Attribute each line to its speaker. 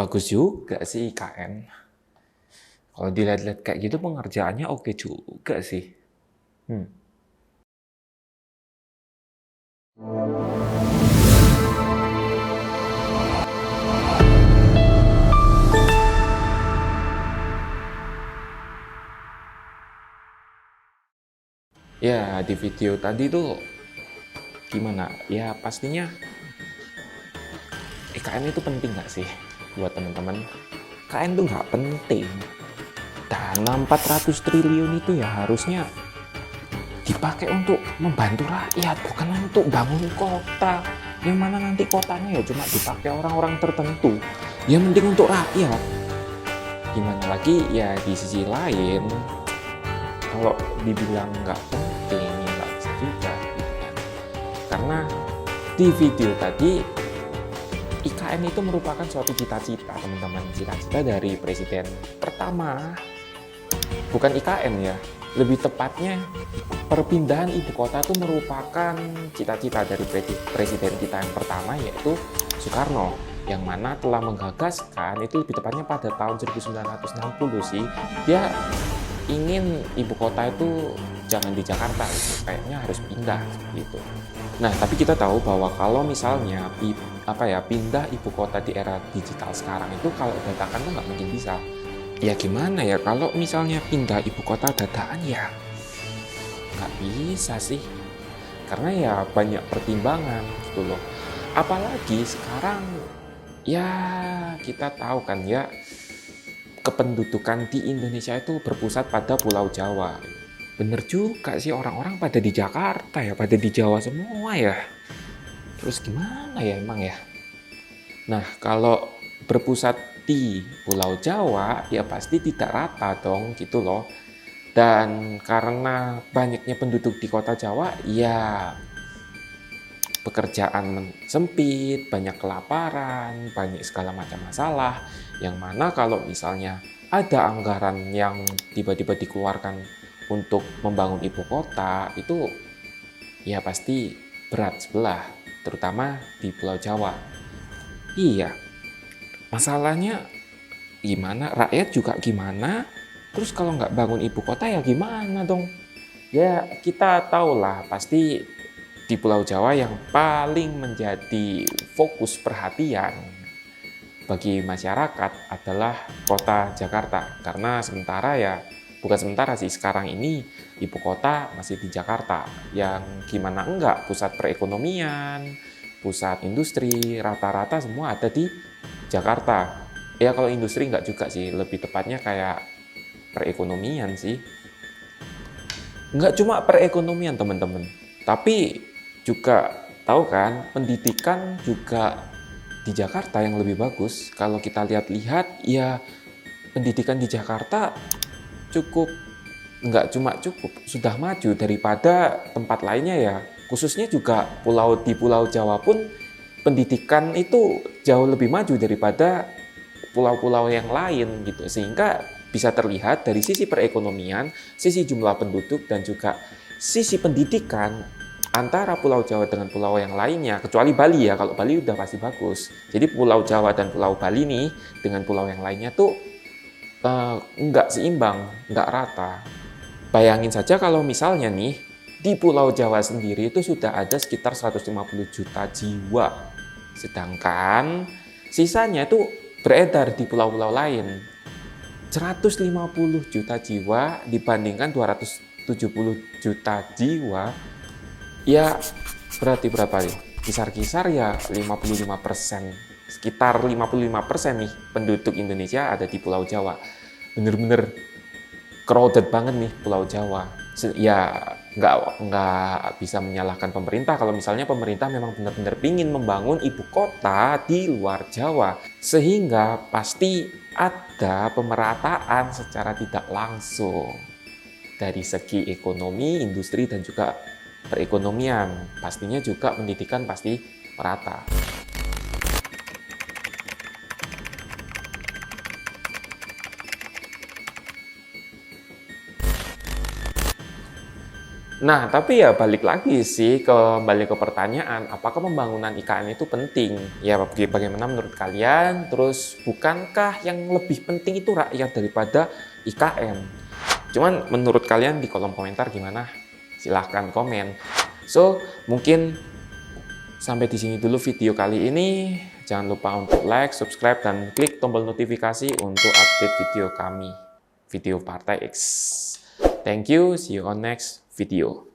Speaker 1: Bagus juga sih IKN. Kalau dilihat-lihat kayak gitu pengerjaannya oke juga sih. Hmm. Ya, di video tadi tuh gimana? Ya, pastinya IKN itu penting nggak sih buat teman-teman? IKN tuh nggak penting. Dana 400 triliun itu ya harusnya dipakai untuk membantu rakyat, bukan untuk bangun kota. Yang mana nanti kotanya ya cuma dipakai orang-orang tertentu. Yang penting untuk rakyat. Gimana lagi ya di sisi lain, kalau dibilang nggak penting, ya nggak bisa juga. Gitu kan. Karena di video tadi, IKN itu merupakan suatu cita-cita, teman-teman. Cita-cita dari presiden pertama. Bukan IKN ya, lebih tepatnya perpindahan ibu kota itu merupakan cita-cita dari presiden kita yang pertama, yaitu Soekarno, yang mana telah menggagaskan, itu lebih tepatnya pada tahun 1960 sih, dia ingin ibu kota itu jangan di Jakarta, kayaknya harus pindah gitu. Nah, tapi kita tahu bahwa kalau misalnya pindah ibu kota di era digital sekarang itu kalau dadakan tuh nggak mungkin bisa. Ya gimana ya, kalau misalnya pindah ibu kota dadakan ya nggak bisa sih. Karena ya banyak pertimbangan gitu loh. Apalagi sekarang ya kita tahu kan ya, kependudukan di Indonesia itu berpusat pada Pulau Jawa. Bener juga sih, orang-orang pada di Jakarta ya, pada di Jawa semua ya. Terus gimana ya emang ya? Nah, kalau berpusat di Pulau Jawa, ya pasti tidak rata dong gitu loh. Dan karena banyaknya penduduk di kota Jawa, ya pekerjaan sempit, banyak kelaparan, banyak segala macam masalah. Yang mana kalau misalnya ada anggaran yang tiba-tiba dikeluarkan untuk membangun ibu kota, itu ya pasti berat sebelah, terutama di Pulau Jawa. Iya, masalahnya gimana? Rakyat juga gimana? Terus kalau nggak bangun ibu kota ya gimana dong? Ya kita tahulah pasti di Pulau Jawa yang paling menjadi fokus perhatian bagi masyarakat adalah kota Jakarta. Karena bukan sementara sih, sekarang ini ibu kota masih di Jakarta. Yang gimana enggak, pusat perekonomian, pusat industri, rata-rata semua ada di Jakarta. Ya kalau industri enggak juga sih, lebih tepatnya kayak perekonomian sih. Enggak cuma perekonomian teman-teman, tapi juga tahu kan, pendidikan juga di Jakarta yang lebih bagus. Kalau kita lihat-lihat ya pendidikan di Jakarta nggak cuma cukup, sudah maju daripada tempat lainnya ya. Khususnya juga di Pulau Jawa pun pendidikan itu jauh lebih maju daripada pulau-pulau yang lain gitu. Sehingga bisa terlihat dari sisi perekonomian, sisi jumlah penduduk, dan juga sisi pendidikan antara Pulau Jawa dengan pulau yang lainnya, kecuali Bali ya. Kalau Bali udah pasti bagus. Jadi Pulau Jawa dan Pulau Bali nih dengan pulau yang lainnya tuh nggak seimbang, nggak rata. Bayangin saja kalau misalnya nih di Pulau Jawa sendiri itu sudah ada sekitar 150 juta jiwa. Sedangkan sisanya itu beredar di pulau-pulau lain. 150 juta jiwa dibandingkan 270 juta jiwa, ya berarti berapa nih? Kisar-kisar ya 55%. Sekitar 55% nih penduduk Indonesia ada di Pulau Jawa. Bener-bener crowded banget nih Pulau Jawa. Ya nggak bisa menyalahkan pemerintah kalau misalnya pemerintah memang benar-benar ingin membangun ibu kota di luar Jawa. Sehingga pasti ada pemerataan secara tidak langsung dari segi ekonomi, industri, dan juga perekonomian. Pastinya juga pendidikan pasti merata. Nah, tapi ya balik lagi sih, kembali ke pertanyaan, apakah pembangunan IKN itu penting? Ya, bagaimana menurut kalian? Terus, bukankah yang lebih penting itu rakyat daripada IKN? Cuman menurut kalian di kolom komentar gimana? Silahkan komen. So, mungkin sampai di sini dulu video kali ini. Jangan lupa untuk like, subscribe, dan klik tombol notifikasi untuk update video kami, video Partai X. Thank you, see you on next video.